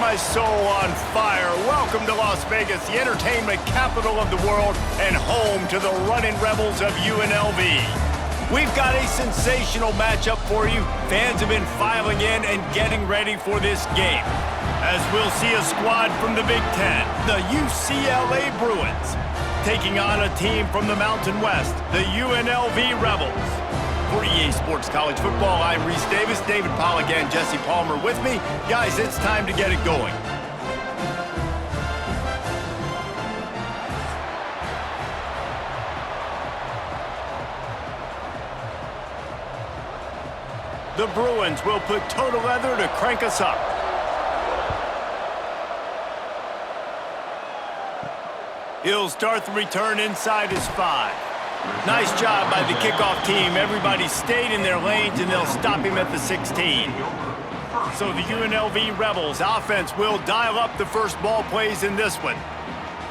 my soul on fire. Welcome to Las Vegas, the entertainment capital of the world and home to the running Rebels of UNLV. We've got a sensational matchup for you. Fans have been filing in and getting ready for this game, as we'll see a squad from the Big Ten, the UCLA Bruins, taking on a team from the Mountain West, the UNLV Rebels. For EA Sports College Football, I'm Reese Davis, David Pollack, and Jesse Palmer with me. Guys, it's time to get it going. The Bruins will put total leather to crank us up. He'll start the return inside his 5. Nice job by the kickoff team. Everybody stayed in their lanes, and they'll stop him at the 16. So the UNLV Rebels offense will dial up the first ball plays in this one.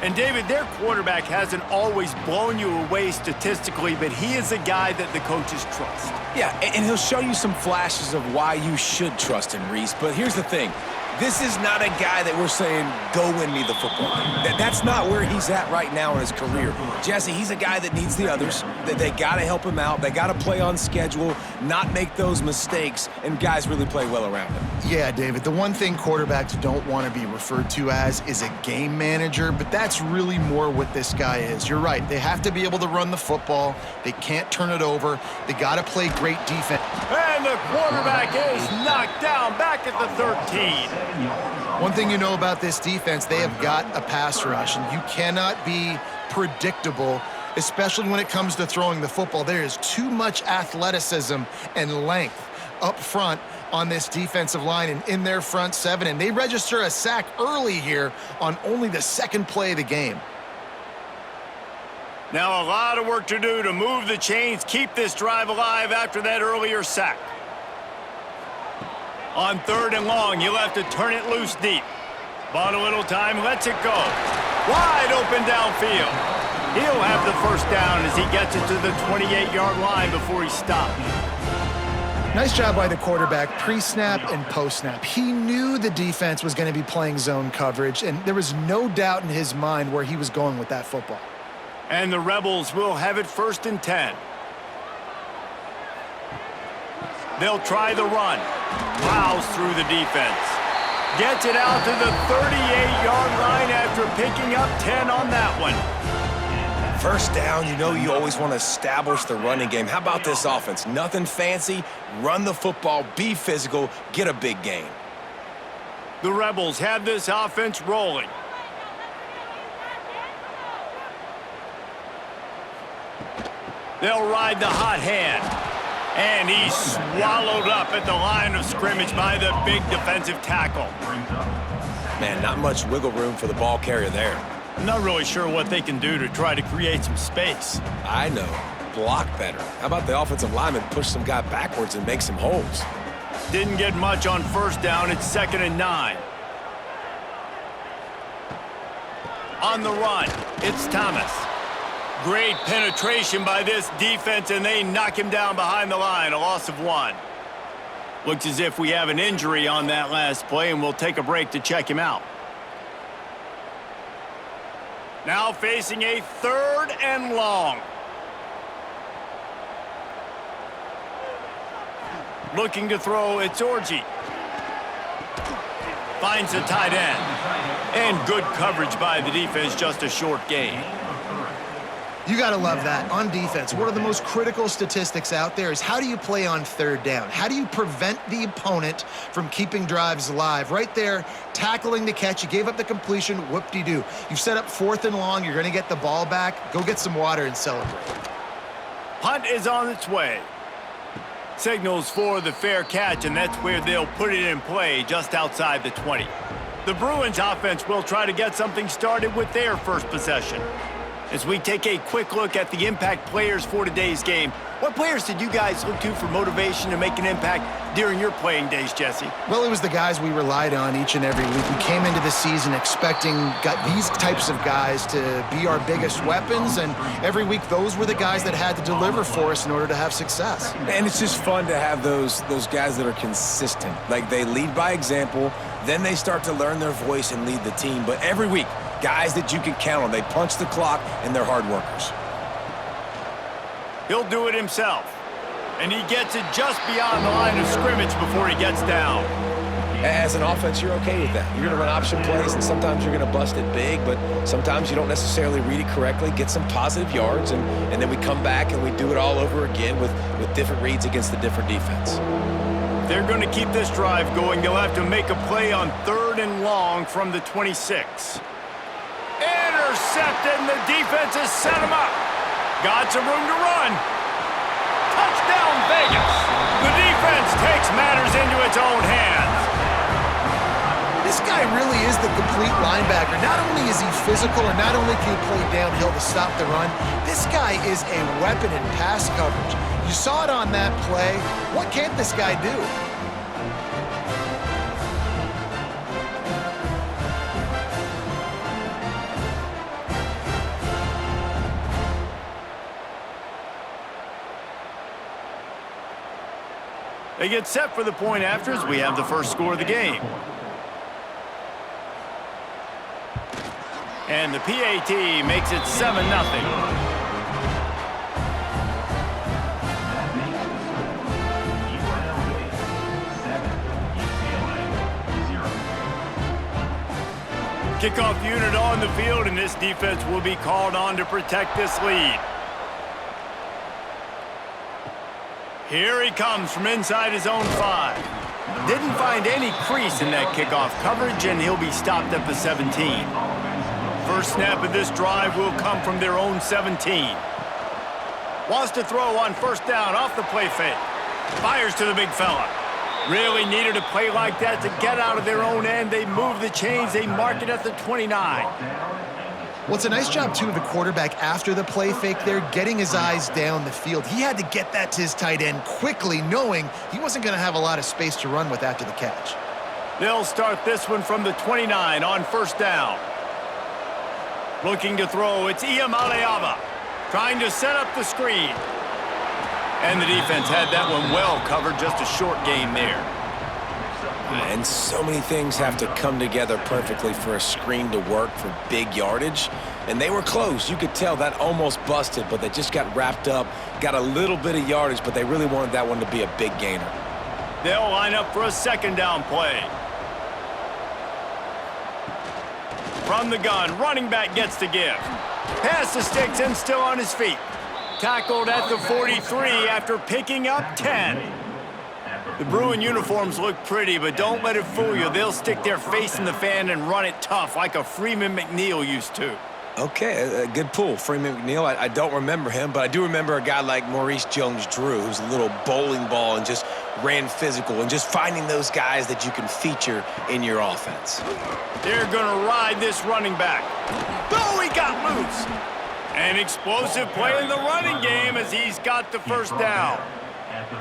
And David, their quarterback hasn't always blown you away statistically, but he is a guy that the coaches trust. Yeah, and he'll show you some flashes of why you should trust him, Reese. But here's the thing. This is not a guy that we're saying, go win me the football game. That's not where he's at right now in his career. Jesse, he's a guy that needs the others. They got to help him out. They got to play on schedule, not make those mistakes, and guys really play well around him. Yeah, David, the one thing quarterbacks don't want to be referred to as is a game manager, but that's really more what this guy is. You're right. They have to be able to run the football. They can't turn it over. They got to play great defense. And the quarterback is knocked down back at the 13. One thing you know about this defense, they have got a pass rush, and you cannot be predictable, especially when it comes to throwing the football. There is too much athleticism and length up front on this defensive line and in their front 7, and they register a sack early here on only the second play of the game. Now a lot of work to do to move the chains, keep this drive alive after that earlier sack. On 3rd and long, he'll have to turn it loose deep. Bought a little time, lets it go. Wide open downfield. He'll have the first down as he gets it to the 28-yard line before he stops. Nice job by the quarterback, pre-snap and post-snap. He knew the defense was going to be playing zone coverage, and there was no doubt in his mind where he was going with that football. And the Rebels will have it 1st and 10. They'll try the run. Plows through the defense. Gets it out to the 38-yard line after picking up 10 on that one. First down, you know you always want to establish the running game. How about this offense? Nothing fancy. Run the football, be physical, get a big gain. The Rebels have this offense rolling. They'll ride the hot hand. And he's swallowed up at the line of scrimmage by the big defensive tackle. Man, not much wiggle room for the ball carrier there. I'm not really sure what they can do to try to create some space. I know. Block better. How about the offensive lineman push some guy backwards and make some holes? Didn't get much on 1st down. It's 2nd and 9. On the run, it's Thomas. Great penetration by this defense, and they knock him down behind the line, a loss of 1. Looks as if we have an injury on that last play, and we'll take a break to check him out. Now facing a 3rd and long. Looking to throw, it's Orji. Finds the tight end. And good coverage by the defense, just a short gain. You got to love that. On defense, one of the most critical statistics out there is how do you play on 3rd down? How do you prevent the opponent from keeping drives alive? Right there, tackling the catch. You gave up the completion. Whoop-de-doo. You've set up 4th and long. You're going to get the ball back. Go get some water and celebrate. Punt is on its way. Signals for the fair catch, and that's where they'll put it in play just outside the 20. The Bruins offense will try to get something started with their first possession. As we take a quick look at the impact players for today's game, what players did you guys look to for motivation to make an impact during your playing days, Jesse? Well, it was the guys we relied on each and every week. We came into the season expecting these types of guys to be our biggest weapons, and every week those were the guys that had to deliver for us in order to have success. And it's just fun to have those guys that are consistent. Like, they lead by example, Then they start to learn their voice and lead the team. But every week, guys that you can count on, they punch the clock, and they're hard workers. He'll do it himself. And he gets it just beyond the line of scrimmage before he gets down. As an offense, you're okay with that. You're going to run option plays, and sometimes you're going to bust it big, but sometimes you don't necessarily read it correctly, get some positive yards, and then we come back and we do it all over again with different reads against the different defense. If they're going to keep this drive going, they'll have to make a play on 3rd and long from the 26. Intercepted, and the defense has set him up. Got some room to run. Touchdown, Vegas. The defense takes matters into its own hands. This guy really is the complete linebacker. Not only is he physical, and not only can he play downhill to stop the run, this guy is a weapon in pass coverage. You saw it on that play. What can't this guy do? They get set for the point after as we have the first score of the game. And the PAT makes it 7-0. Kickoff unit on the field, and this defense will be called on to protect this lead. Here he comes from inside his own 5. Didn't find any crease in that kickoff coverage, and he'll be stopped at the 17. First snap of this drive will come from their own 17. Wants to throw on 1st down off the play fake. Fires to the big fella. Really needed a play like that to get out of their own end. They move the chains. They mark it at the 29. Well, it's a nice job, too, of the quarterback after the play fake there, getting his eyes down the field. He had to get that to his tight end quickly, knowing he wasn't going to have a lot of space to run with after the catch. They'll start this one from the 29 on 1st down. Looking to throw, it's Iamaleava, trying to set up the screen. And the defense had that one well covered, just a short gain there. And so many things have to come together perfectly for a screen to work for big yardage. And they were close. You could tell that almost busted, but they just got wrapped up, got a little bit of yardage, but they really wanted that one to be a big gainer. They'll line up for a 2nd down play. From the gun, running back gets to give. Pass the sticks and still on his feet. Tackled at the 43 after picking up 10. The Bruin uniforms look pretty, but don't let it fool you. They'll stick their face in the fan and run it tough like a Freeman McNeil used to. Okay, a good pull. Freeman McNeil, I don't remember him, but I do remember a guy like Maurice Jones-Drew, who's a little bowling ball and just ran physical, and just finding those guys that you can feature in your offense. They're going to ride this running back. Oh, he got loose. An explosive play in the running game as he's got the 1st down.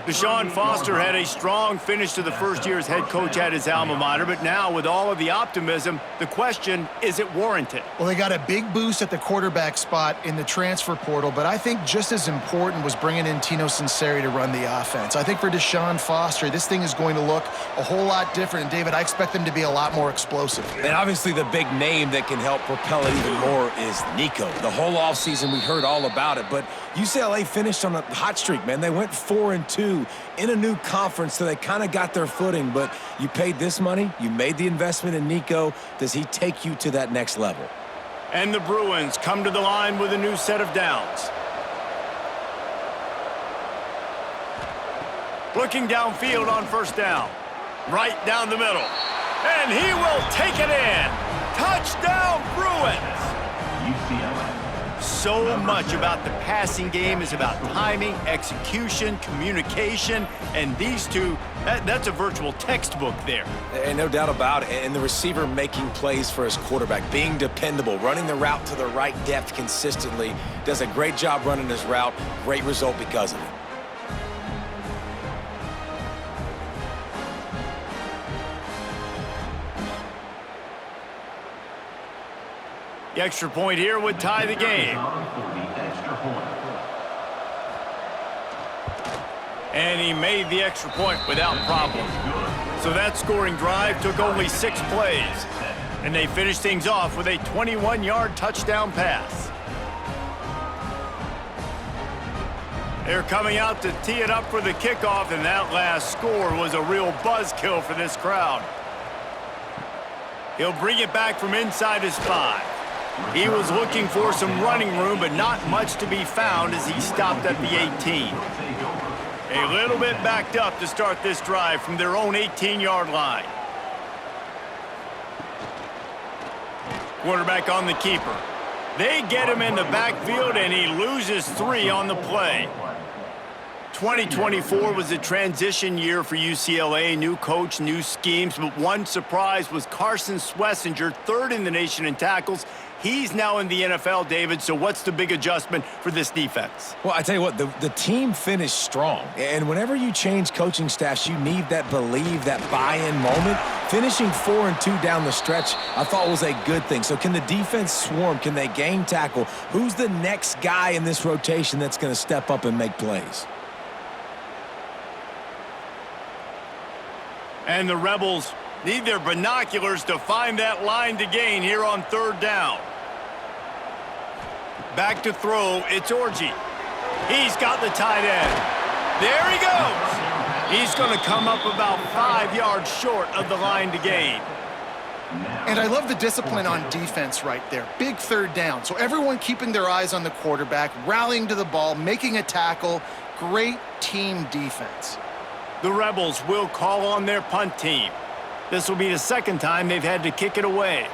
Deshaun Foster had a strong finish to the first year as head coach at his alma mater, but now with all of the optimism, the question, is it warranted? Well, they got a big boost at the quarterback spot in the transfer portal, but I think just as important was bringing in Tino Sinceri to run the offense. I think for Deshaun Foster, this thing is going to look a whole lot different. And, David, I expect them to be a lot more explosive. And obviously the big name that can help propel it even more is Nico. The whole offseason we heard all about it, but UCLA finished on a hot streak, man. They went 4-2 in a new conference, so they kind of got their footing. But you paid this money, you made the investment in Nico. Does he take you to that next level? And the Bruins come to the line with a new set of downs. Looking downfield on 1st down. Right down the middle. And he will take it in. Touchdown, Bruins! So much about the passing game is about timing, execution, communication, and these two, that's a virtual textbook there. And no doubt about it. And the receiver making plays for his quarterback, being dependable, running the route to the right depth consistently, does a great job running his route. Great result because of it. The extra point here would tie the game. And he made the extra point without problem. So that scoring drive took only 6 plays, and they finished things off with a 21-yard touchdown pass. They're coming out to tee it up for the kickoff, and that last score was a real buzzkill for this crowd. He'll bring it back from inside his 5. He was looking for some running room, but not much to be found as he stopped at the 18. A little bit backed up to start this drive from their own 18-yard line. Quarterback on the keeper. They get him in the backfield, and he loses 3 on the play. 2024 was a transition year for UCLA. New coach, new schemes, but one surprise was Carson Swessinger, 3rd in the nation in tackles. He's now in the NFL, David, so what's the big adjustment for this defense? Well, I tell you what, the team finished strong. And whenever you change coaching staffs, you need that believe, that buy-in moment. Finishing 4-2 down the stretch, I thought was a good thing. So can the defense swarm? Can they gain tackle? Who's the next guy in this rotation that's going to step up and make plays? And the Rebels need their binoculars to find that line to gain here on 3rd down. Back to throw, it's Orji. He's got the tight end. There he goes. He's going to come up about 5 yards short of the line to gain. And I love the discipline on defense right there. Big 3rd down. So everyone keeping their eyes on the quarterback, rallying to the ball, making a tackle. Great team defense. The Rebels will call on their punt team. This will be the 2nd time they've had to kick it away.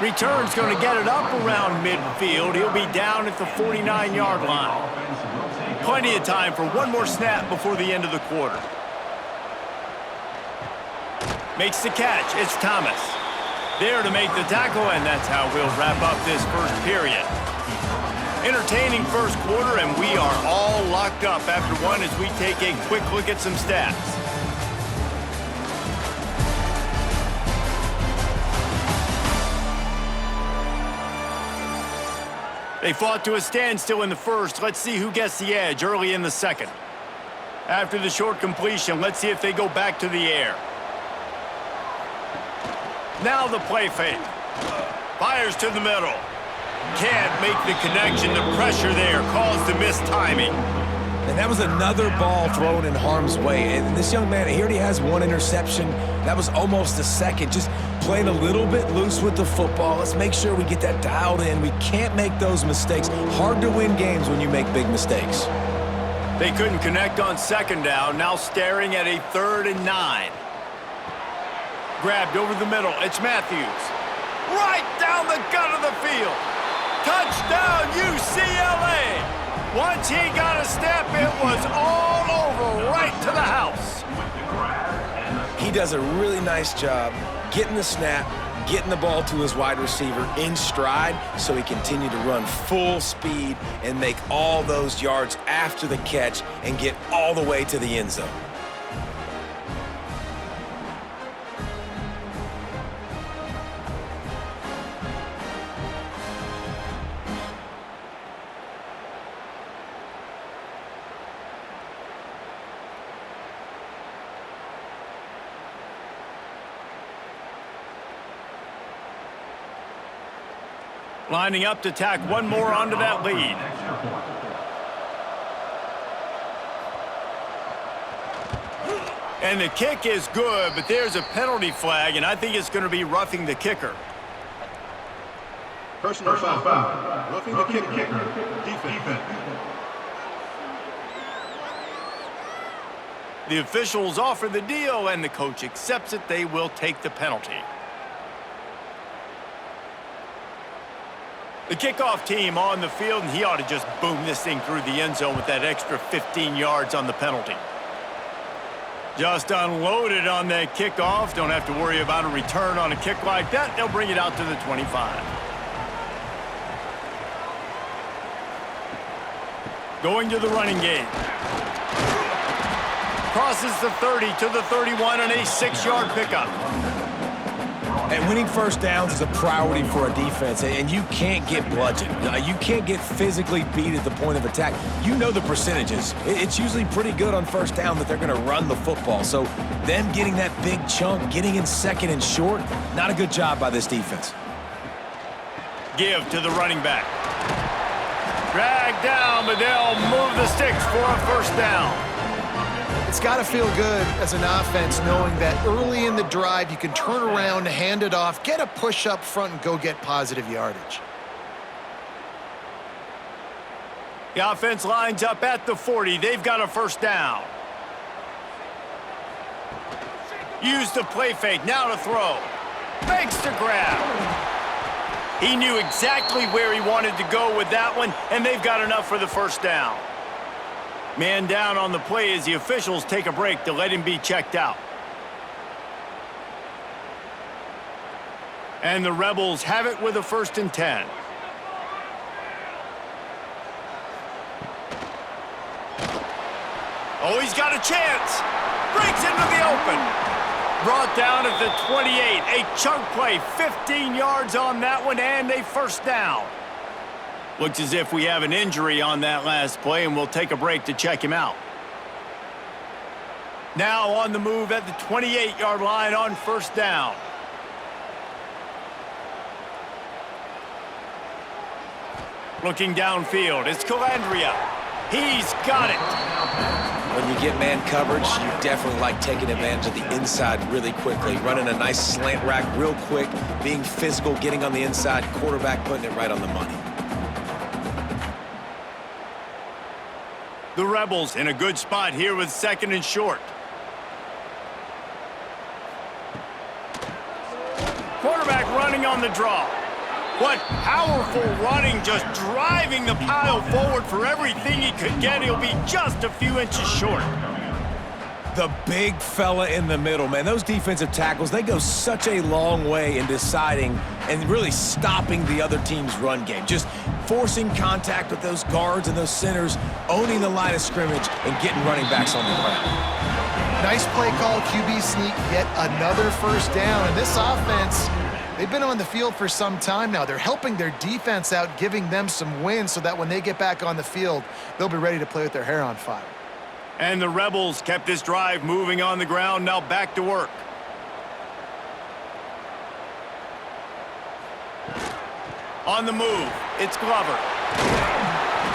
Return's going to get it up around midfield. He'll be down at the 49-yard line. Plenty of time for one more snap before the end of the quarter. Makes the catch. It's Thomas. There to make the tackle, and that's how we'll wrap up this first period. Entertaining first quarter, and we are all locked up after one as we take a quick look at some stats. They fought to a standstill in the first. Let's see who gets the edge early in the second. After the short completion, let's see if they go back to the air. Now the play fake. Fires to the middle. Can't make the connection. The pressure there caused the missed timing. And that was another ball thrown in harm's way. And this young man, he already has 1 interception. That was almost a second. Just playing a little bit loose with the football. Let's make sure we get that dialed in. We can't make those mistakes. Hard to win games when you make big mistakes. They couldn't connect on 2nd down. Now staring at a 3rd and 9. Grabbed over the middle. It's Matthews. Right down the gut of the field. Touchdown, UCLA! Once he got a step, it was all over right to the house. He does a really nice job getting the snap, getting the ball to his wide receiver in stride so he continued to run full speed and make all those yards after the catch and get all the way to the end zone. Lining up to tack one more onto that lead. And the kick is good, but there's a penalty flag, and I think it's going to be roughing the kicker. Personal foul. Roughing the kicker. Defense. The officials offer the deal, and the coach accepts it. They will take the penalty. The kickoff team on the field, and he ought to just boom this thing through the end zone with that extra 15 yards on the penalty. Just unloaded on that kickoff. Don't have to worry about a return on a kick like that. They'll bring it out to the 25. Going to the running game. Crosses the 30 to the 31 and a 6-yard pickup. And winning first downs is a priority for a defense, and you can't get bludgeoned. You can't get physically beat at the point of attack. You know the percentages. It's usually pretty good on first down that they're going to run the football. So them getting that big chunk, getting in second and short, not a good job by this defense. Give to the running back. Drag down, but they'll move the sticks for a first down. It's got to feel good as an offense knowing that early in the drive you can turn around, hand it off, get a push up front, and go get positive yardage. The offense lines up at the 40. They've got a first down. Use the play fake. Now to throw. Makes the grab. He knew exactly where he wanted to go with that one, and they've got enough for the first down. Man down on the play as the officials take a break to let him be checked out. And the Rebels have it with a 1st and 10. Oh, he's got a chance. Breaks into the open. Brought down at the 28. A chunk play, 15 yards on that one, and a first down. Looks as if we have an injury on that last play, and we'll take a break to check him out. Now on the move at the 28-yard line on first down. Looking downfield, it's Calandria. He's got it. When you get man coverage, you definitely like taking advantage of the inside really quickly, running a nice slant rack real quick, being physical, getting on the inside, quarterback putting it right on the money. The Rebels in a good spot here with 2nd and short. Quarterback running on the draw. What powerful running, just driving the pile forward for everything he could get. He'll be just a few inches short. The big fella in the middle, man. Those defensive tackles, they go such a long way in deciding and really stopping the other team's run game. Just forcing contact with those guards and those centers, owning the line of scrimmage, and getting running backs on the ground. Nice play call, QB sneak, yet another first down. And this offense, they've been on the field for some time now. They're helping their defense out, giving them some wins so that when they get back on the field, they'll be ready to play with their hair on fire. And the Rebels kept this drive moving on the ground, now back to work. On the move, it's Glover.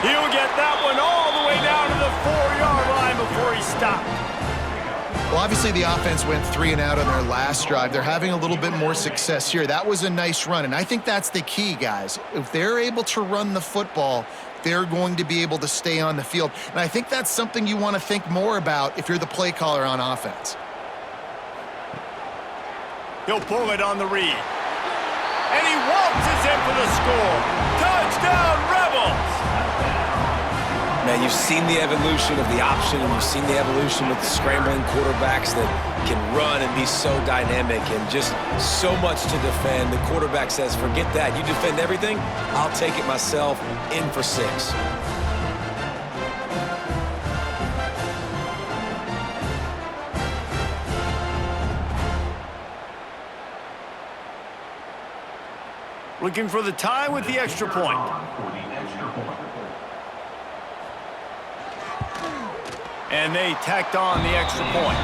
He'll get that one all the way down to the 4-yard line before he stopped. Well, obviously the offense went 3 and out on their last drive. They're having a little bit more success here. That was a nice run, and I think that's the key, guys. If they're able to run the football, they're going to be able to stay on the field. And I think that's something you want to think more about if you're the play caller on offense. He'll pull it on the read. And he waltzes in for the score. Touchdown, Rebels! Man, you've seen the evolution of the option, and you've seen the evolution with the scrambling quarterbacks that can run and be so dynamic and just so much to defend. The quarterback says, forget that. You defend everything, I'll take it myself, in for 6. Looking for the tie with the extra point. And they tacked on the extra point.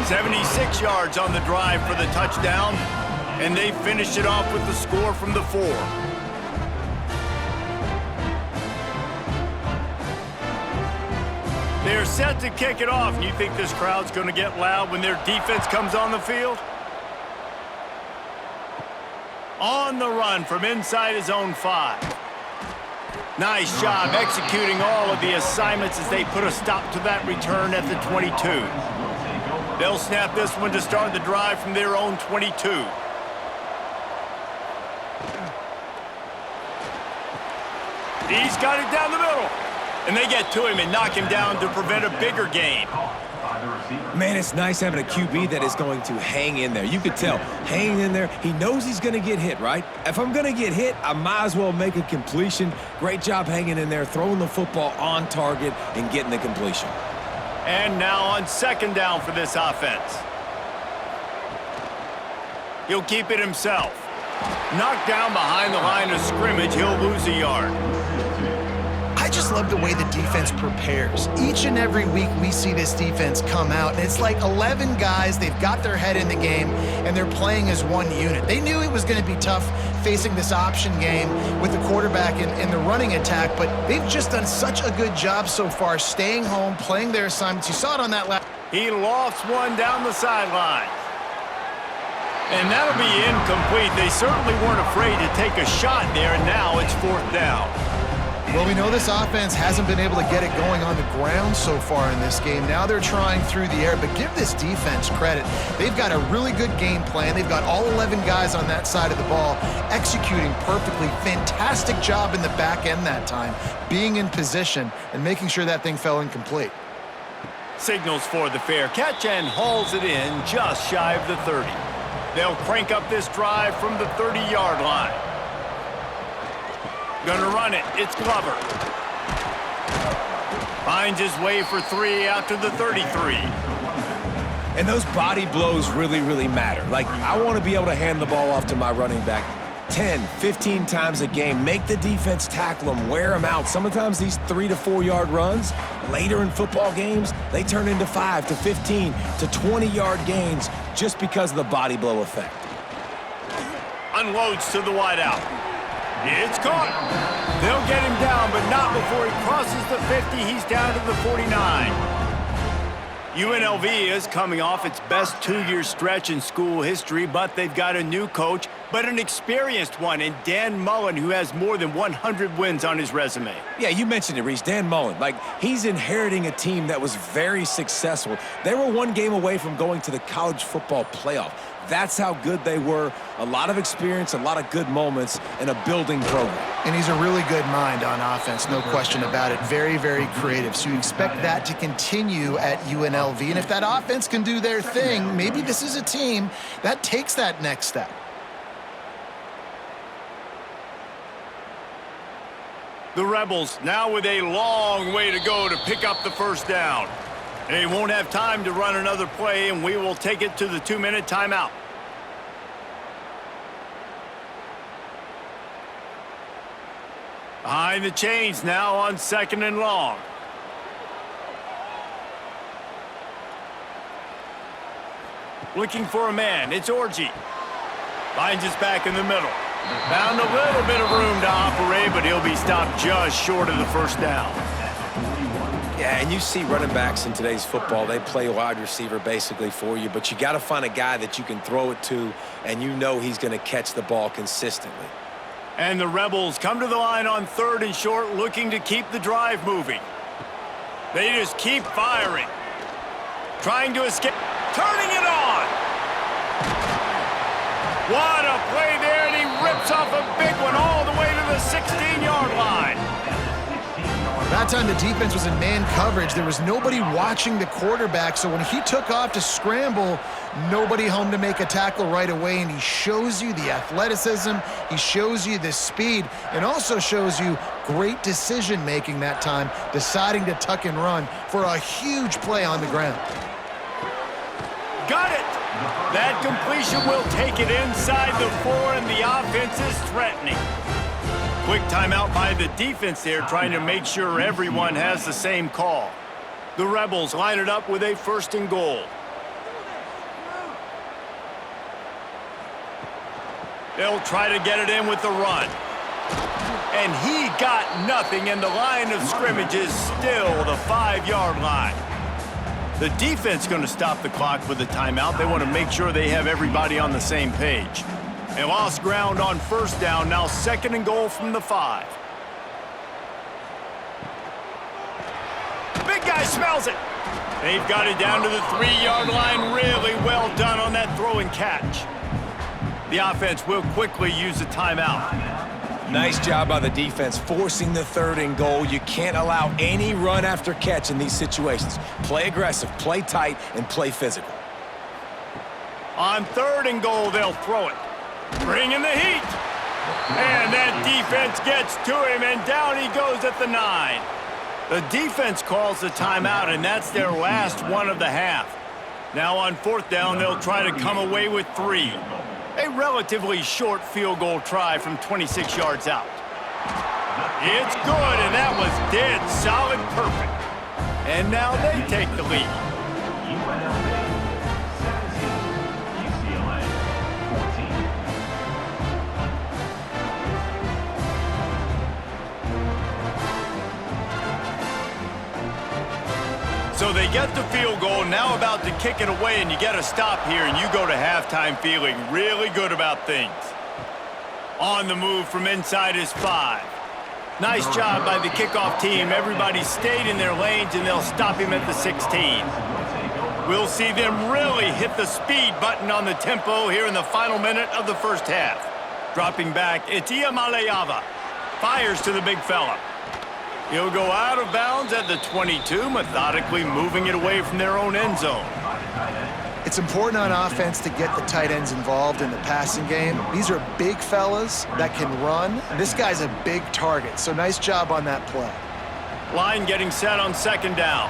76 yards on the drive for the touchdown, and they finished it off with the score from the 4. They're set to kick it off. You think this crowd's going to get loud when their defense comes on the field? On the run from inside his own 5. Nice job executing all of the assignments as they put a stop to that return at the 22. They'll snap this one to start the drive from their own 22. He's got it down the middle. And they get to him and knock him down to prevent a bigger gain. Man, it's nice having a QB that is going to hang in there. You could tell, hanging in there, he knows he's going to get hit, right? If I'm going to get hit, I might as well make a completion. Great job hanging in there, throwing the football on target and getting the completion. And now on 2nd down for this offense. He'll keep it himself. Knocked down behind the line of scrimmage, he'll lose a yard. I just love the way the defense prepares. Each and every week we see this defense come out, and it's like 11 guys, they've got their head in the game, and they're playing as one unit. They knew it was going to be tough facing this option game with the quarterback in the running attack, but they've just done such a good job so far staying home, playing their assignments. You saw it on that last. He lofts one down the sideline. And that'll be incomplete. They certainly weren't afraid to take a shot there, and now it's 4th down. Well, we know this offense hasn't been able to get it going on the ground so far in this game. Now they're trying through the air, but give this defense credit. They've got a really good game plan. They've got all 11 guys on that side of the ball executing perfectly. Fantastic job in the back end that time, being in position and making sure that thing fell incomplete. Signals for the fair catch and hauls it in just shy of the 30. They'll crank up this drive from the 30-yard line. Gonna run it. It's Glover. Finds his way for 3 out to the 33. And those body blows really, really matter. Like, I want to be able to hand the ball off to my running back 10, 15 times a game. Make the defense tackle them, wear them out. Sometimes these 3 to 4 yard runs, later in football games, they turn into 5 to 15 to 20-yard gains just because of the body blow effect. Unloads to the wideout. It's caught. They'll get him down, but not before he crosses the 50. He's down to the 49. UNLV is coming off its best 2-year stretch in school history, but they've got a new coach, but an experienced one in Dan Mullen, who has more than 100 wins on his resume. Yeah, you mentioned it, Reese. Dan Mullen. Like, he's inheriting a team that was very successful. They were 1 game away from going to the college football playoff. That's how good they were. A lot of experience, a lot of good moments, and a building program. And he's a really good mind on offense, no question about it. Very, very creative. So you expect that to continue at UNLV. And if that offense can do their thing, maybe this is a team that takes that next step. The Rebels now with a long way to go to pick up the 1st down. They won't have time to run another play, and we will take it to the 2-minute timeout. Behind the chains now on 2nd and long. Looking for a man. It's Orji. Finds his back in the middle. Found a little bit of room to operate, but he'll be stopped just short of the 1st down. Yeah, and you see running backs in today's football, they play wide receiver basically for you, but you got to find a guy that you can throw it to, and you know he's going to catch the ball consistently. And the Rebels come to the line on 3rd and short, looking to keep the drive moving. They just keep firing. Trying to escape. Turning it on! What a play there, and he rips off a big one all the way to the 16-yard line. That time the defense was in man coverage. There was nobody watching the quarterback, so when he took off to scramble, nobody home to make a tackle right away, and he shows you the athleticism, he shows you the speed, and also shows you great decision-making that time, deciding to tuck and run for a huge play on the ground. Got it! That completion will take it inside the 4, and the offense is threatening. Quick timeout by the defense there, trying to make sure everyone has the same call. The Rebels line it up with a 1st and goal. They'll try to get it in with the run. And he got nothing, and the line of scrimmage is still the 5-yard line. The defense going to stop the clock with a timeout. They want to make sure they have everybody on the same page. They lost ground on 1st down, now 2nd and goal from the 5. Big guy smells it. They've got it down to the 3-yard line. Really well done on that throw and catch. The offense will quickly use a timeout. Nice job by the defense, forcing the 3rd and goal. You can't allow any run after catch in these situations. Play aggressive, play tight, and play physical. On 3rd and goal, they'll throw it. Bringing the heat. And that defense gets to him, and down he goes at the 9. The defense calls the timeout, and that's their last one of the half. Now on 4th down, they'll try to come away with 3. relatively short field goal try from 26 yards out. It's good, and that was dead solid perfect. And now they take the lead. UNLV 17, UCLA 14. So they get the field goal, now about to kick it away, and you get a stop here, and you go to halftime feeling really good about things. On the move from inside is 5. Nice job by the kickoff team. Everybody stayed in their lanes, and they'll stop him at the 16. We'll see them really hit the speed button on the tempo here in the final minute of the first half. Dropping back, it's Iamaleava. Fires to the big fella. He'll go out of bounds at the 22, methodically moving it away from their own end zone. It's important on offense to get the tight ends involved in the passing game. These are big fellas that can run. This guy's a big target, so nice job on that play. Line getting set on second down.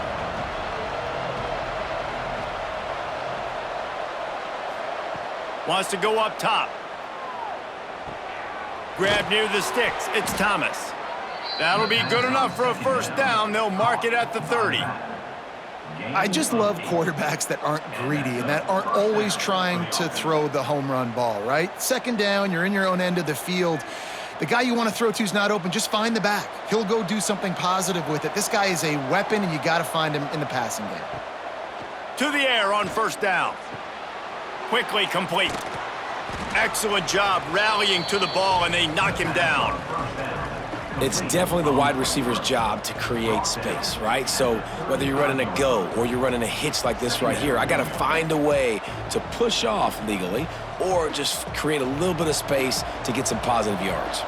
Wants to go up top. Grab near the sticks. It's Thomas. That'll be good enough for a first down. They'll mark it at the 30. I just love quarterbacks that aren't greedy and that aren't always trying to throw the home run ball, right? Second down, you're in your own end of the field. The guy you want to throw to is not open. Just find the back. He'll go do something positive with it. This guy is a weapon, and you got to find him in the passing game. To the air on first down. Quickly complete. Excellent job rallying to the ball, and they knock him down. It's definitely the wide receiver's job to create space, right? So whether you're running a go or you're running a hitch like this right here, I got to find a way to push off legally or just create a little bit of space to get some positive yards.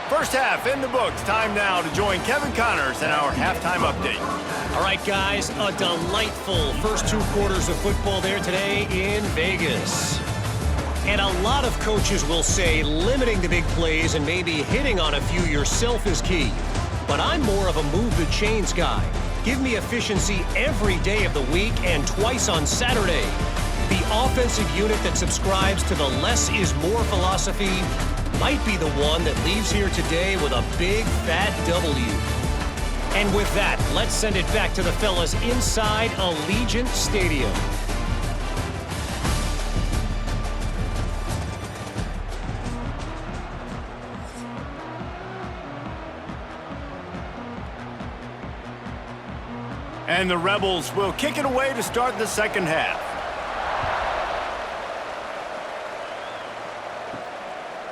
First half in the books. Time now to join Kevin Connors in our halftime update. All right, guys, a delightful first 2 quarters of football there today in Vegas. And a lot of coaches will say limiting the big plays and maybe hitting on a few yourself is key. But I'm more of a move the chains guy. Give me efficiency every day of the week and twice on Saturday. The offensive unit that subscribes to the less is more philosophy might be the one that leaves here today with a big fat W. And with that, let's send it back to the fellas inside Allegiant Stadium. And the Rebels will kick it away to start the second half.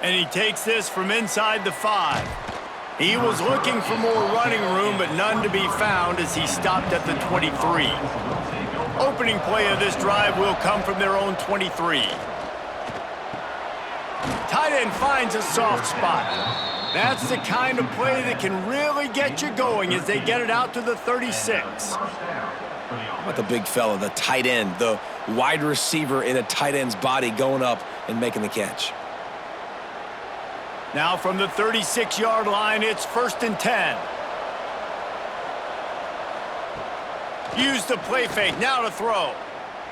And he takes this from inside the 5. He was looking for more running room, but none to be found as he stopped at the 23. Opening play of this drive will come from their own 23. Tight end finds a soft spot. That's the kind of play that can really get you going as they get it out to the 36. How about the big fella, the tight end, the wide receiver in a tight end's body going up and making the catch? Now from the 36-yard line, it's 1st and 10. Use the play fake, now to throw.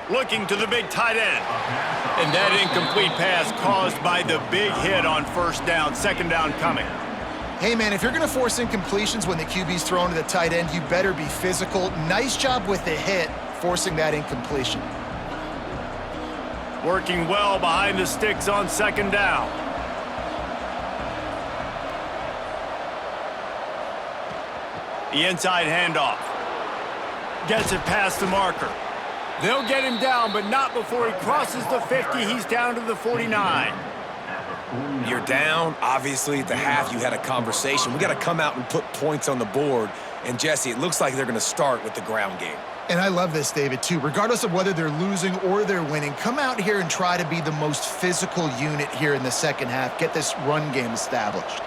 Looking to the big tight end. And that incomplete pass caused by the big hit on first down, second down coming. Hey, man, if you're going to force incompletions when the QB's thrown to the tight end, you better be physical. Nice job with the hit, forcing that incompletion. Working well behind the sticks on second down. The inside handoff. Gets it past the marker. They'll get him down, but not before he crosses the 50. He's down to the 49. You're down. Obviously, at the half, you had a conversation. We got to come out and put points on the board. And, Jesse, it looks like they're going to start with the ground game. And I love this, David, too. Regardless of whether they're losing or they're winning, come out here and try to be the most physical unit here in the second half. Get this run game established.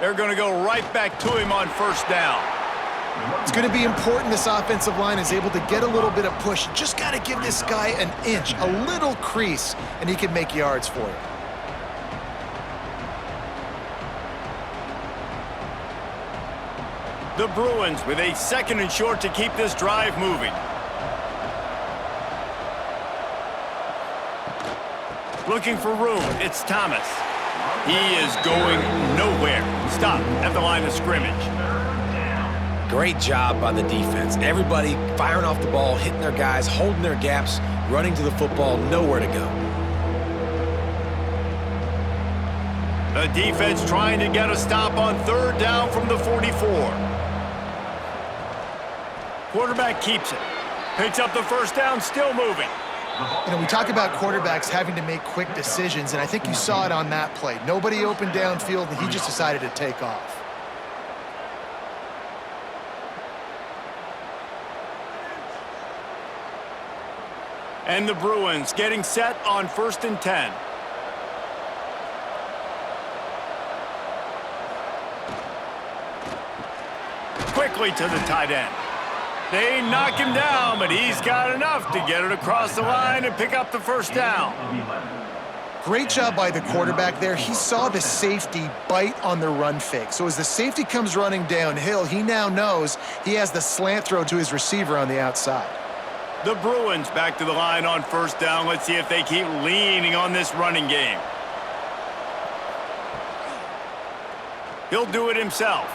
They're going to go right back to him on first down. It's going to be important this offensive line is able to get a little bit of push. Just got to give this guy an inch, a little crease, and he can make yards for you. The Bruins with a 2nd and short to keep this drive moving. Looking for room. It's Thomas. He is going nowhere. Stop at the line of scrimmage. Great job by the defense. Everybody firing off the ball, hitting their guys, holding their gaps, running to the football, nowhere to go. The defense trying to get a stop on third down from the 44. Quarterback keeps it. Picks up the first down, still moving. You know, we talk about quarterbacks having to make quick decisions, and I think you saw it on that play. Nobody opened downfield, and he just decided to take off. And the Bruins getting set on 1st and 10. Quickly to the tight end. They knock him down, but he's got enough to get it across the line and pick up the first down. Great job by the quarterback there. He saw the safety bite on the run fake. So as the safety comes running downhill, he now knows he has the slant throw to his receiver on the outside. The Bruins back to the line on 1st down. Let's see if they keep leaning on this running game. He'll do it himself.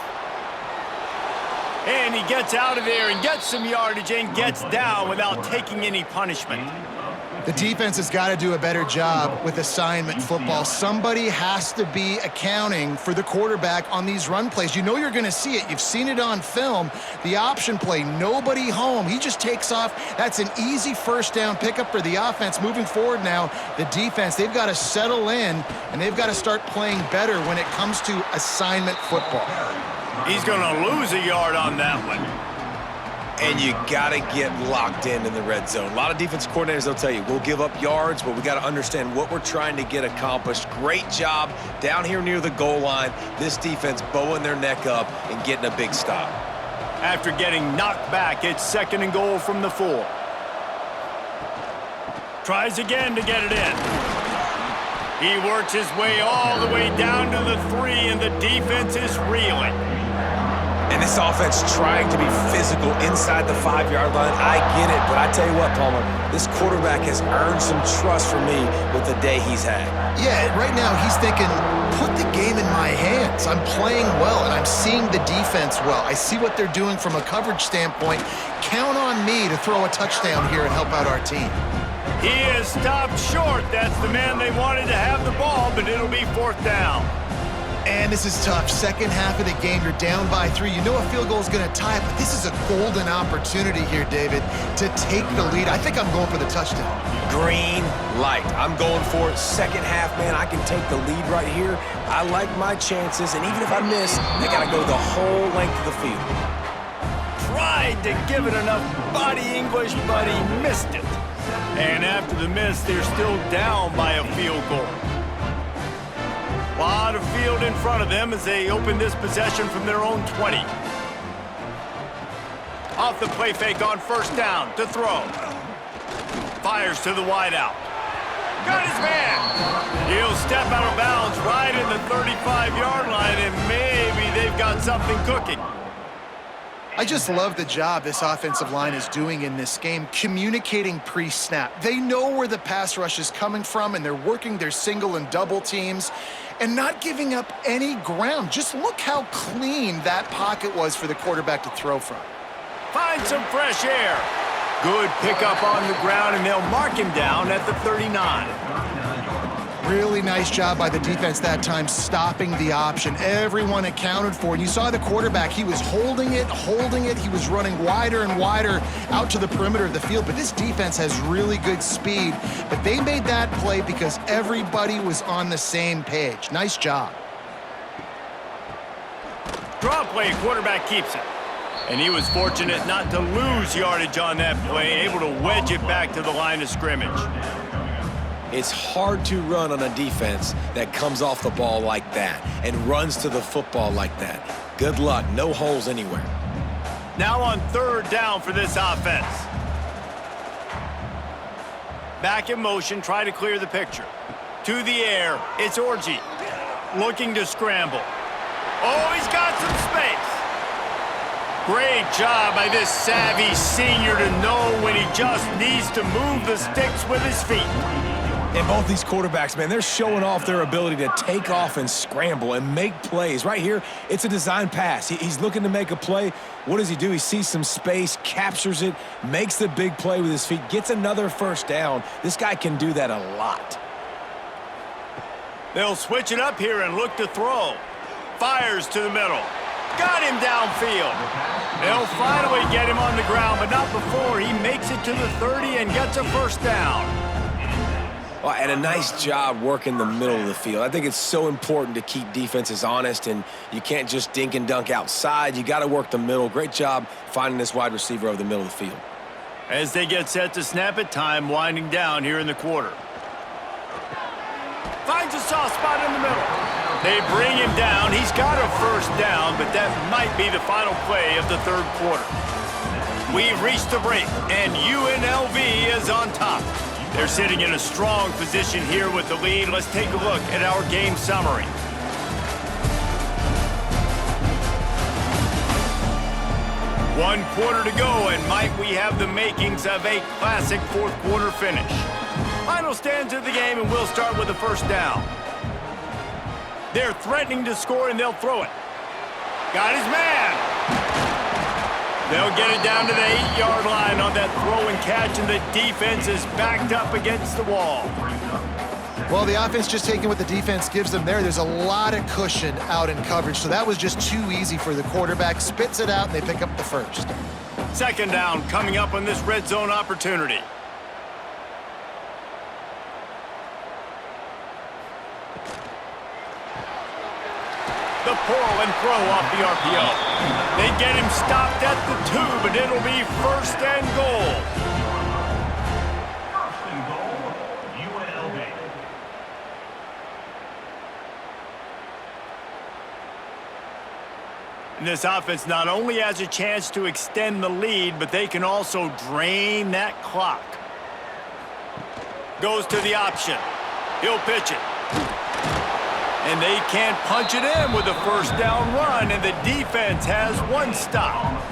And he gets out of there and gets some yardage and gets down without taking any punishment. The defense has got to do a better job with assignment football. Somebody has to be accounting for the quarterback on these run plays. You know you're going to see it. You've seen it on film. The option play, nobody home. He just takes off. That's an easy first down pickup for the offense. Moving forward now, the defense, they've got to settle in, and they've got to start playing better when it comes to assignment football. He's going to lose a yard on that one. And you got to get locked in the red zone. A lot of defense coordinators, they'll tell you, we'll give up yards, but we got to understand what we're trying to get accomplished. Great job down here near the goal line. This defense bowing their neck up and getting a big stop. After getting knocked back, it's 2nd and goal from the 4. Tries again to get it in. He works his way all the way down to the 3, and the defense is reeling. And this offense trying to be physical inside the 5-yard line. I get it, but I tell you what, Palmer, this quarterback has earned some trust from me with the day he's had. Yeah, right now he's thinking, put the game in my hands. I'm playing well, and I'm seeing the defense well. I see what they're doing from a coverage standpoint. Count on me to throw a touchdown here and help out our team. He is stopped short. That's the man they wanted to have the ball, but it'll be 4th down. And this is tough. Second half of the game, you're down by 3. You know a field goal is going to tie it, but this is a golden opportunity here, David, to take the lead. I think I'm going for the touchdown. Green light. I'm going for it. Second half, man, I can take the lead right here. I like my chances, and even if I miss, I got to go the whole length of the field. Tried to give it enough body English, but he missed it. And after the miss, they're still down by a field goal. A lot of field in front of them as they open this possession from their own 20. Off the play fake on 1st down to throw. Fires to the wideout. Got his man. He'll step out of bounds right in the 35-yard line, and maybe they've got something cooking. I just love the job this offensive line is doing in this game, communicating pre-snap. They know where the pass rush is coming from, and they're working their single and double teams and not giving up any ground. Just look how clean that pocket was for the quarterback to throw from. Find some fresh air. Good pickup on the ground, and they'll mark him down at the 39. Really nice job by the defense that time, stopping the option. Everyone accounted for it. You saw the quarterback. He was holding it. He was running wider and wider out to the perimeter of the field. But this defense has really good speed. But they made that play because everybody was on the same page. Nice job. Draw play, quarterback keeps it. And he was fortunate not to lose yardage on that play, able to wedge it back to the line of scrimmage. It's hard to run on a defense that comes off the ball like that and runs to the football like that. Good luck. No holes anywhere. Now on 3rd down for this offense. Back in motion, try to clear the picture. To the air, it's Orji. Looking to scramble. Oh, he's got some space. Great job by this savvy senior to know when he just needs to move the sticks with his feet. And both these quarterbacks, man, they're showing off their ability to take off and scramble and make plays. Right here, it's a design pass. He's looking to make a play. What does he do? He sees some space, captures it, makes the big play with his feet, gets another first down. This guy can do that a lot. They'll switch it up here and look to throw. Fires to the middle. Got him downfield. They'll finally get him on the ground, but not before he makes it to the 30 and gets a first down. Well, and a nice job working the middle of the field. I think it's so important to keep defenses honest, and you can't just dink and dunk outside. You got to work the middle. Great job finding this wide receiver over the middle of the field. As they get set to snap it, time winding down here in the quarter. Finds a soft spot in the middle. They bring him down. He's got a first down, but that might be the final play of the third quarter. We've reached the break, and UNLV is on top. They're sitting in a strong position here with the lead. Let's take a look at our game summary. One quarter to go, and might we have the makings of a classic fourth quarter finish. Final stanza of the game, and we'll start with the first down. They're threatening to score, and they'll throw it. Got his man. They'll get it down to the 8-yard line on that throw and catch, and the defense is backed up against the wall. Well, the offense just taking what the defense gives them there. There's a lot of cushion out in coverage, so that was just too easy for the quarterback. Spits it out, and they pick up the first. Second down coming up on this red zone opportunity. The pull and throw off the RPO. They get him stopped at the 2, but it'll be first and goal. First and goal, UNLV. And this offense not only has a chance to extend the lead, but they can also drain that clock. Goes to the option. He'll pitch it. And they can't punch it in with a first down run, and the defense has one stop.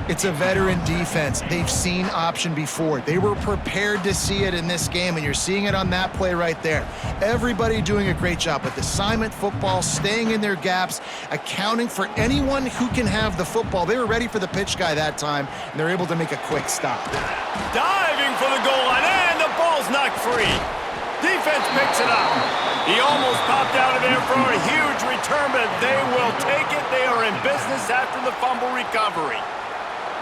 It's a veteran defense. They've seen option before. They were prepared to see it in this game, and you're seeing it on that play right there. Everybody doing a great job with assignment football, staying in their gaps, accounting for anyone who can have the football. They were ready for the pitch guy that time, and they're able to make a quick stop. Diving for the goal line, and the ball's knocked free. Defense picks it up. He almost popped out of there for a huge return, but they will take it. They are in business after the fumble recovery.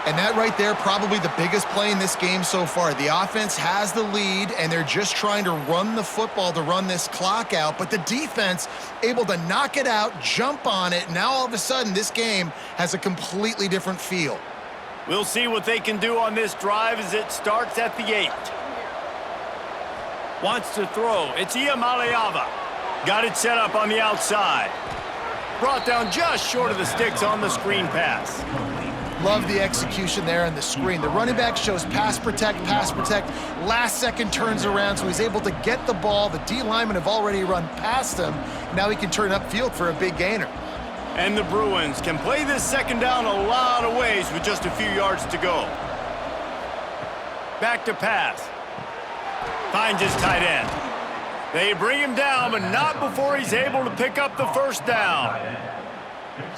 And that right there, probably the biggest play in this game so far. The offense has the lead, and they're just trying to run the football to run this clock out, but the defense able to knock it out, jump on it. Now all of a sudden, this game has a completely different feel. We'll see what they can do on this drive as it starts at the 8. Wants to throw. It's Iamaleava. Got it set up on the outside. Brought down just short of the sticks on the screen pass. Love the execution there on the screen. The running back shows pass protect, last second turns around, so he's able to get the ball. The D linemen have already run past him. Now he can turn upfield for a big gainer. And the Bruins can play this second down a lot of ways with just a few yards to go. Back to pass. Finds his tight end. They bring him down, but not before he's able to pick up the first down.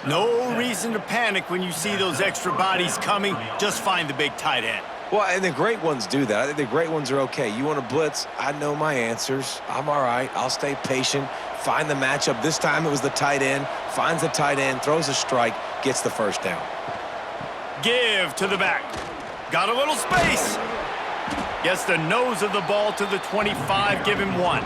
No reason to panic when you see those extra bodies coming. Just find the big tight end. Well, and the great ones do that. I think the great ones are okay. You want to blitz? I know my answers. I'm all right. I'll stay patient. Find the matchup. This time it was the tight end. Finds the tight end, throws a strike, gets the first down. Give to the back. Got a little space. Gets the nose of the ball to the 25. Give him 1.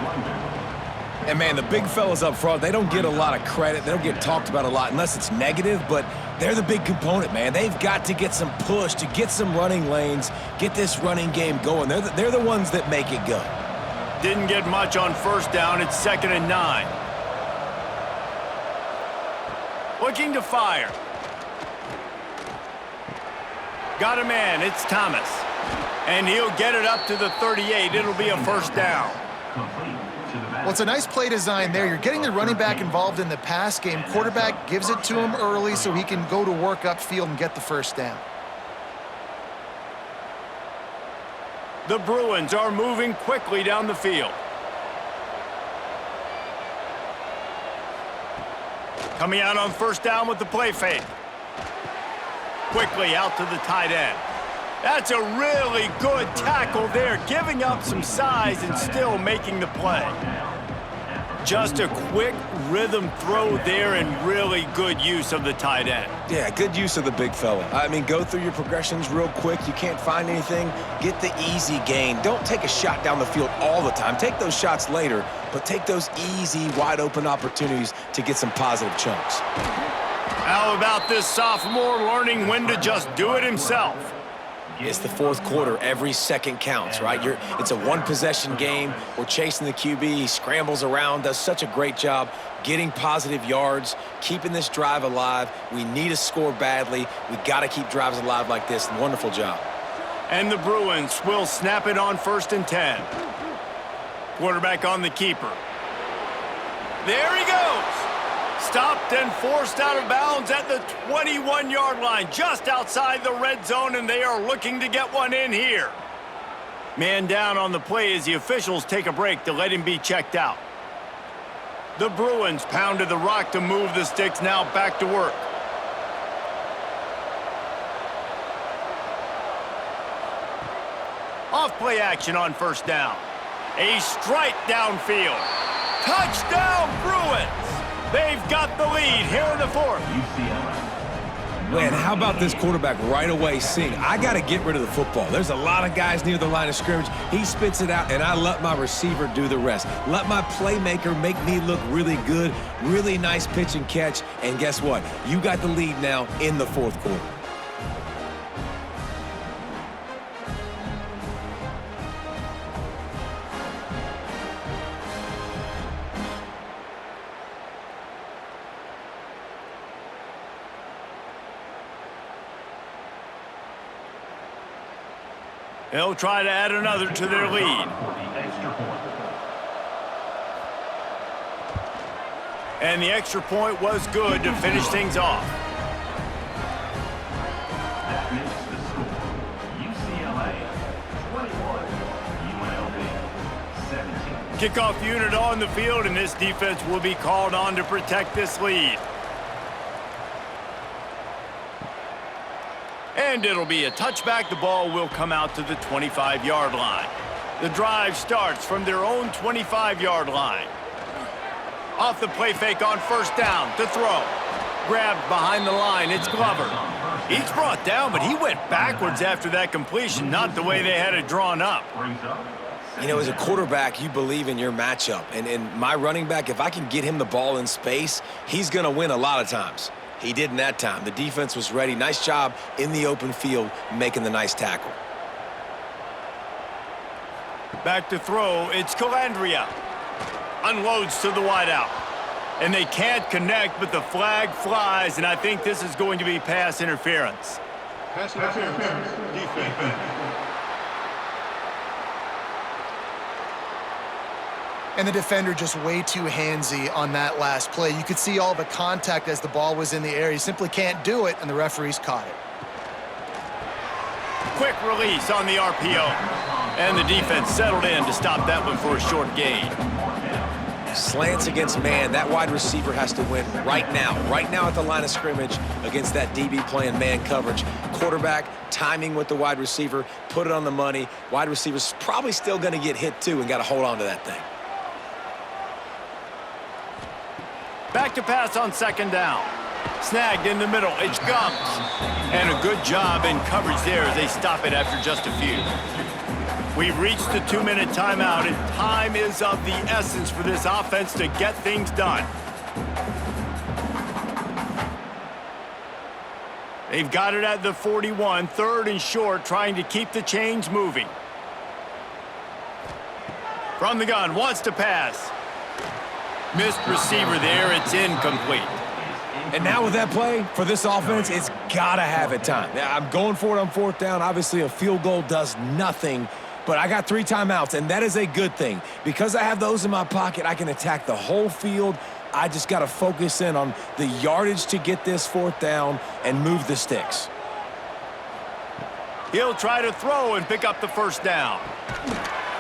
And, man, the big fellas up front, they don't get a lot of credit. They don't get talked about a lot unless it's negative, but they're the big component, man. They've got to get some push, to get some running lanes, get this running game going. They're the ones that make it go. Didn't get much on first down. It's 2nd and 9. Looking to fire. Got a man. It's Thomas. And he'll get it up to the 38. It'll be a first down. Well, it's a nice play design there. You're getting the running back involved in the pass game. Quarterback gives it to him early so he can go to work upfield and get the first down. The Bruins are moving quickly down the field. Coming out on first down with the play fake. Quickly out to the tight end. That's a really good tackle there, giving up some size and still making the play. Just a quick rhythm throw there and really good use of the tight end. Yeah, good use of the big fella. I mean, go through your progressions real quick. You can't find anything, get the easy gain. Don't take a shot down the field all the time. Take those shots later, but take those easy, wide-open opportunities to get some positive chunks. How about this sophomore learning when to just do it himself? It's the fourth quarter. Every second counts, right? It's a one-possession game. We're chasing the QB. He scrambles around, does such a great job getting positive yards, keeping this drive alive. We need to score badly. We got to keep drives alive like this. Wonderful job. And the Bruins will snap it on 1st and 10. Quarterback on the keeper. There he goes. Stopped and forced out of bounds at the 21-yard line, just outside the red zone, and they are looking to get one in here. Man down on the play as the officials take a break to let him be checked out. The Bruins pounded the rock to move the sticks, now back to work. Off play action on first down. A strike downfield. Touchdown, Bruins! They've got the lead here in the fourth. Man, how about this quarterback right away seeing, I got to get rid of the football. There's a lot of guys near the line of scrimmage. He spits it out, and I let my receiver do the rest. Let my playmaker make me look really good, really nice pitch and catch, and guess what? You got the lead now in the fourth quarter. They'll try to add another to their lead. And the extra point was good to finish things off. That makes the score UCLA 21, UNLV 17. Kickoff unit on the field, and this defense will be called on to protect this lead. And it'll be a touchback. The ball will come out to the 25-yard line. The drive starts from their own 25-yard line. Off the play fake on first down to throw. Grabbed behind the line, it's Glover. He's brought down, but he went backwards after that completion, not the way they had it drawn up. You know, as a quarterback, you believe in your matchup. And my running back, if I can get him the ball in space, he's going to win a lot of times. He didn't that time. The defense was ready. Nice job in the open field making the nice tackle. Back to throw, it's Calandria. Unloads to the wideout. And they can't connect, but the flag flies, and I think this is going to be pass interference. Pass interference. Defense. And the defender just way too handsy on that last play. You could see all the contact as the ball was in the air. He simply can't do it, and the referees caught it. Quick release on the RPO. And the defense settled in to stop that one for a short gain. Slants against man. That wide receiver has to win right now. Right now at the line of scrimmage against that DB playing man coverage. Quarterback, timing with the wide receiver, put it on the money. Wide receiver's probably still going to get hit too and got to hold on to that thing. Back to pass on second down. Snagged in the middle. It's Gums. And a good job in coverage there as they stop it after just a few. We've reached the 2-minute timeout, and time is of the essence for this offense to get things done. They've got it at the 41, 3rd and short, trying to keep the chains moving. From the gun, wants to pass. Missed receiver there, it's incomplete. And now with that play, for this offense, it's got to have it time. Now, I'm going for it on 4th down. Obviously, a field goal does nothing, but I got 3 timeouts, and that is a good thing. Because I have those in my pocket, I can attack the whole field. I just got to focus in on the yardage to get this 4th down and move the sticks. He'll try to throw and pick up the first down.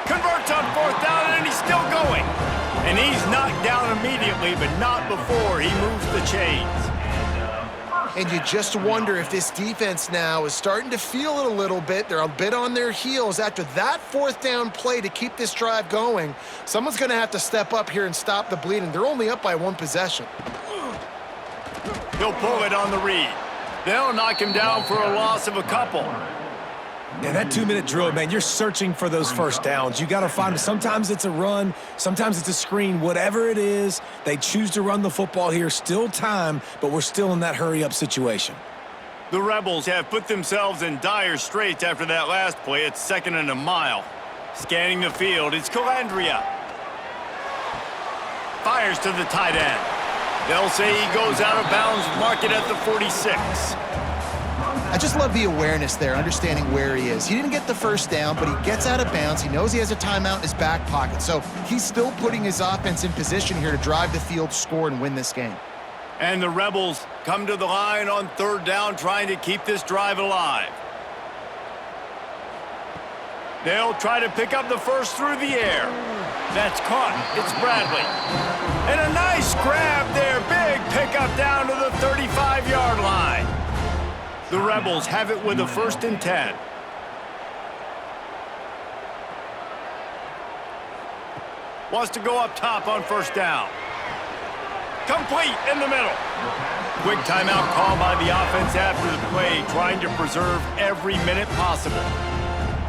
Converts on fourth down, and he's still going. And he's knocked down immediately, but not before he moves the chains. And you just wonder if this defense now is starting to feel it a little bit. They're a bit on their heels after that fourth down play to keep this drive going. Someone's going to have to step up here and stop the bleeding. They're only up by one possession. He'll pull it on the read. They'll knock him down for a loss of a couple. Yeah, that 2-minute drill, man, you're searching for those first downs. You got to find them. Sometimes it's a run, sometimes it's a screen. Whatever it is, they choose to run the football here. Still time, but we're still in that hurry-up situation. The Rebels have put themselves in dire straits after that last play. It's 2nd and a mile. Scanning the field, it's Calandria. Fires to the tight end. They'll say he goes out of bounds, mark it at the 46. I just love the awareness there, understanding where he is. He didn't get the first down, but he gets out of bounds. He knows he has a timeout in his back pocket, so he's still putting his offense in position here to drive the field, score, and win this game. And the Rebels come to the line on 3rd down, trying to keep this drive alive. They'll try to pick up the first through the air. That's caught. It's Bradley. And a nice grab there. Big pickup down to the 35-yard line. The Rebels have it with a 1st and 10. Wants to go up top on 1st down. Complete in the middle. Quick timeout call by the offense after the play, trying to preserve every minute possible.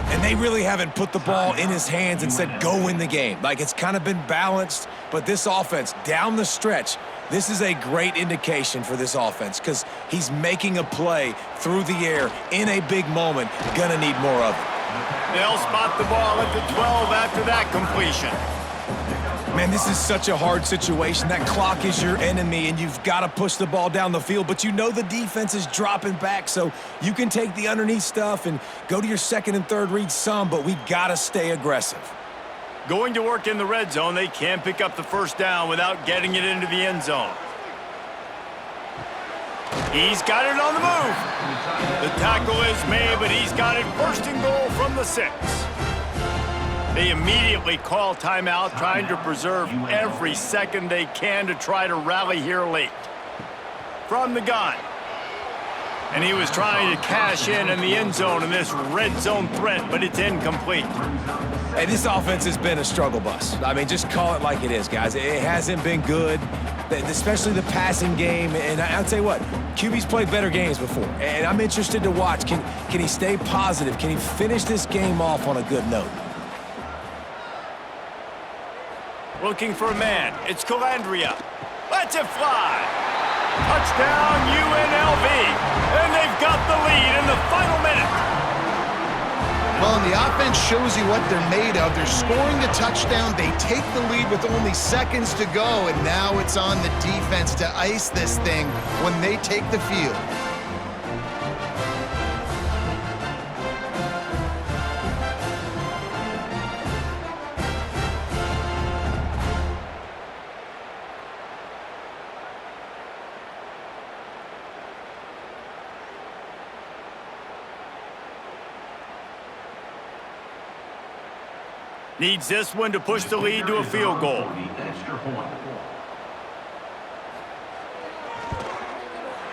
And they really haven't put the ball in his hands and said, go win the game. Like, it's kind of been balanced, but this offense, down the stretch, this is a great indication for this offense because he's making a play through the air in a big moment. Gonna need more of it. They'll spot the ball at the 12 after that completion. Man, this is such a hard situation. That clock is your enemy, and you've got to push the ball down the field, but you know the defense is dropping back, so you can take the underneath stuff and go to your 2nd and 3rd read some, but we got to stay aggressive. Going to work in the red zone, they can't pick up the first down without getting it into the end zone. He's got it on the move. The tackle is made, but he's got it 1st and goal from the 6. They immediately call timeout, trying to preserve every second they can to try to rally here late. From the gun. And he was trying to cash in the end zone in this red zone threat, but it's incomplete. Hey, this offense has been a struggle bus. I mean, just call it like it is, guys. It hasn't been good, especially the passing game. And I'll tell you what, QB's played better games before. And I'm interested to watch. Can he stay positive? Can he finish this game off on a good note? Looking for a man. It's Calandria. Lets it fly. Touchdown, UNLV. And they've got the lead in the final minute. Well, and the offense shows you what they're made of. They're scoring the touchdown. They take the lead with only seconds to go, and now it's on the defense to ice this thing when they take the field. Needs this one to push the lead to a field goal.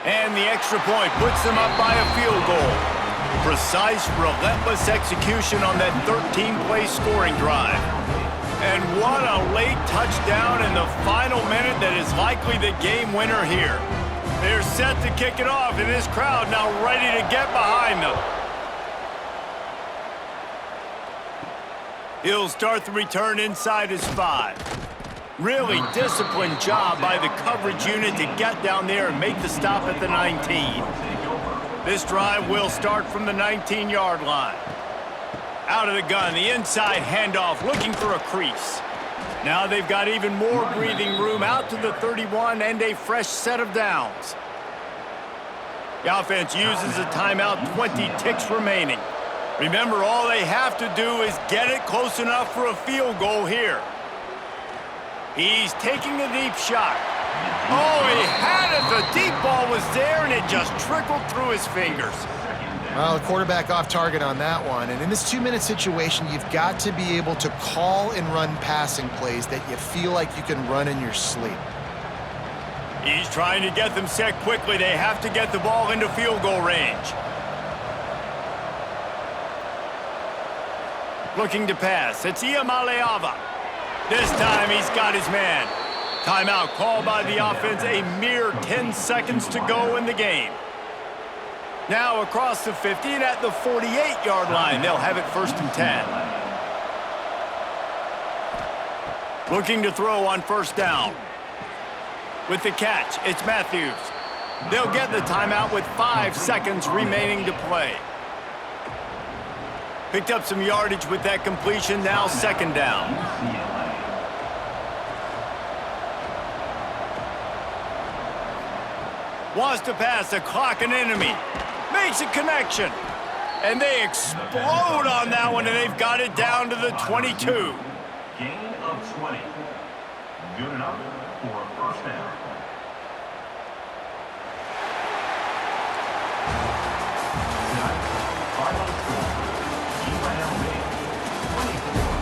And the extra point puts them up by a field goal. Precise, relentless execution on that 13-play scoring drive. And what a late touchdown in the final minute that is likely the game winner here. They're set to kick it off, and this crowd now ready to get behind them. He'll start the return inside his 5. Really disciplined job by the coverage unit to get down there and make the stop at the 19. This drive will start from the 19-yard line. Out of the gun, the inside handoff, looking for a crease. Now they've got even more breathing room out to the 31 and a fresh set of downs. The offense uses a timeout, 20 ticks remaining. Remember, all they have to do is get it close enough for a field goal here. He's taking a deep shot. Oh, he had it. The deep ball was there, and it just trickled through his fingers. Well, the quarterback off target on that one. And in this 2-minute situation, you've got to be able to call and run passing plays that you feel like you can run in your sleep. He's trying to get them set quickly. They have to get the ball into field goal range. Looking to pass. It's Iamaleava. This time he's got his man. Timeout called by the offense. A mere 10 seconds to go in the game. Now across the 50 and at the 48-yard line. They'll have it 1st and 10. Looking to throw on 1st down. With the catch, it's Matthews. They'll get the timeout with 5 seconds remaining to play. Picked up some yardage with that completion. Now 2nd down. Wants to pass, a clock an enemy. Makes a connection. And they explode on that one, and they've got it down to the 22. Gain of 20. Good enough for a 1st down. Tonight's final score, UNLV 24,